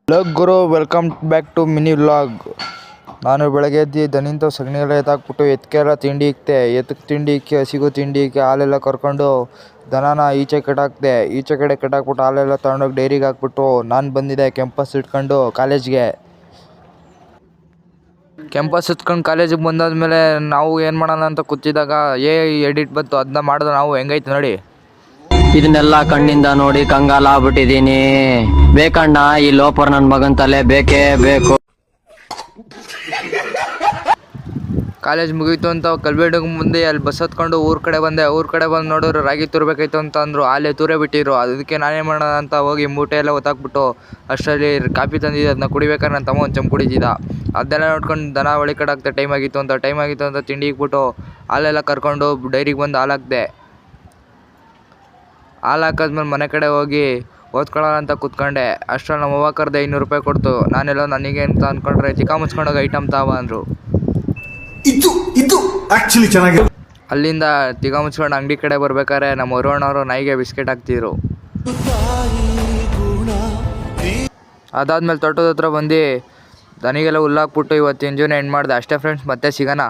Hello ಗುರು, welcome back to mini vlog. ನಾನು ಬೆಳಗ್ಗೆ ಎದ್ದು ದನಿಂತ ಸಗಣಿ ಎಲ್ಲ ಎತ್ತಾಕ್ಬಿಟ್ಟು ಎತ್ತಿಗೆಲ್ಲ ತಿಂಡಿ ಇಕ್ತೆ. ಎತ್ತಕ್ಕೆ ತಿಂಡಿ ಇಕ್ಕಿ, ಹಸಿಗೂ ತಿಂಡಿ ಇಕ್ಕಿ, ಹಾಲೆಲ್ಲ ಕರ್ಕೊಂಡು ದನನ ಈಚೆ ಕಟ್ಟಾಕ್ದೆ. ಈಚೆ ಕಡೆ ಕಟ್ಟಾಕ್ಬಿಟ್ಟು ಹಾಲೆಲ್ಲ ತೊಗೊಂಡೋಗಿ ಡೈರಿಗೆ ಹಾಕ್ಬಿಟ್ಟು ನಾನು ಬಂದಿದ್ದೆ ಕ್ಯಾಂಪಸ್ ಇಟ್ಕೊಂಡು ಕಾಲೇಜ್ಗೆ. ಕ್ಯಾಂಪಸ್ ಇಟ್ಕೊಂಡು ಕಾಲೇಜಿಗೆ ಬಂದಾದ್ಮೇಲೆ ನಾವು ಏನು ಮಾಡೋಣ ಅಂತ ಕೂತಿದ್ದಾಗ ಎಡಿಟ್ ಬಂತು. ಅದನ್ನ ಮಾಡಿದ್ರೆ ನಾವು ಹೆಂಗೈತೆ ನೋಡಿ. ಇದನ್ನೆಲ್ಲ ಕಣ್ಣಿಂದ ನೋಡಿ ಕಂಗಾಲ ಆಗ್ಬಿಟ್ಟಿದೀನಿ. ಬೇಕಣ್ಣ, ಈ ಲೋಪರ್ ನನ್ನ ಮಗನ್ ತಲೆ ಬೇಕೇ ಬೇಕು. ಕಾಲೇಜ್ ಮುಗೀತು ಅಂತ ಕಲ್ಬೇಡಿಗೆ ಮುಂದೆ ಅಲ್ಲಿ ಬಸ್ ಹತ್ಕೊಂಡು ಊರ ಕಡೆ ಬಂದೆ. ಊರ ಕಡೆ ಬಂದು ನೋಡಿದ್ರು ರಾಗಿ ತೂರಬೇಕಾಯ್ತು ಅಂತ ಅಂದರು. ಅಲ್ಲೇ ತೂರೇ ಬಿಟ್ಟಿರು. ಅದಕ್ಕೆ ನಾನೇನು ಮಾಡೋಣ ಅಂತ ಹೋಗಿ ಮೂಟೆ ಎಲ್ಲ ಒತ್ತಾಕ್ಬಿಟ್ಟು ಅಷ್ಟರಲ್ಲಿ ಕಾಫಿ ತಂದಿದ್ದೆ. ಅದನ್ನ ಕುಡಿಬೇಕಾದ್ರೆ ನನ್ನ ತಮ್ಮ ಒಂದು ಚಂಪು ಕುಡಿತಿದ್ದ. ಅದನ್ನೆಲ್ಲ ನೋಡ್ಕೊಂಡು ದನ ಒಳಿ ಕಡೆ ಹಾಕ್ತೆ. ಟೈಮ್ ಆಗಿತ್ತು ಅಂತ ತಿಂಡಿ ಇಕ್ಬಿಟ್ಟು ಹಾಲೆಲ್ಲ ಕರ್ಕೊಂಡು ಡೈರಿಗೆ ಬಂದು ಹಾಲು ಹಾಕ್ದೆ. ಹಾಲು ಹಾಕಿದ್ಮೇಲೆ ಮನೆ ಕಡೆ ಹೋಗಿ ಓದ್ಕೊಳ್ಳೋಣ ಅಂತ ಕೂತ್ಕೊಂಡೆ. ಅಷ್ಟರಲ್ಲಿ ನಮ್ಮ ಅವ್ವ ಕರೆದೆ, 500 ರೂಪಾಯಿ ಕೊಡ್ತು. ನಾನೆಲ್ಲ ನನಗೆ ಅಂತ ಅಂದ್ಕೊಂಡ್ರೆ ಚಿಕ್ಕ ಮುಚ್ಕೊಂಡೋಗಿ ಐಟಮ್ ತಾವ ಅಂದರು. ಇದು ಆಕ್ಚುಲಿ ಚೆನ್ನಾಗಿ. ಅಲ್ಲಿಂದ ತಿಗ ಮುಚ್ಕೊಂಡು ಅಂಗಡಿ ಕಡೆ ಬರ್ಬೇಕಾದ್ರೆ ನಮ್ಮ ಹೊರವಣ್ಣವರು ನಾಯಿಗೆ ಬಿಸ್ಕೆಟ್ ಹಾಕ್ತಿದ್ರು. ಅದಾದ್ಮೇಲೆ ತೋಟದ ಹತ್ರ ಬಂದು ದನಿಗೆಲ್ಲ ಹುಲ್ಲಾಕ್ಬಿಟ್ಟು ಇವತ್ತಿನ ಜೀವನ ಎಂಡ್ ಮಾಡಿದೆ. ಅಷ್ಟೇ ಫ್ರೆಂಡ್ಸ್, ಮತ್ತೆ ಸಿಗೋಣ.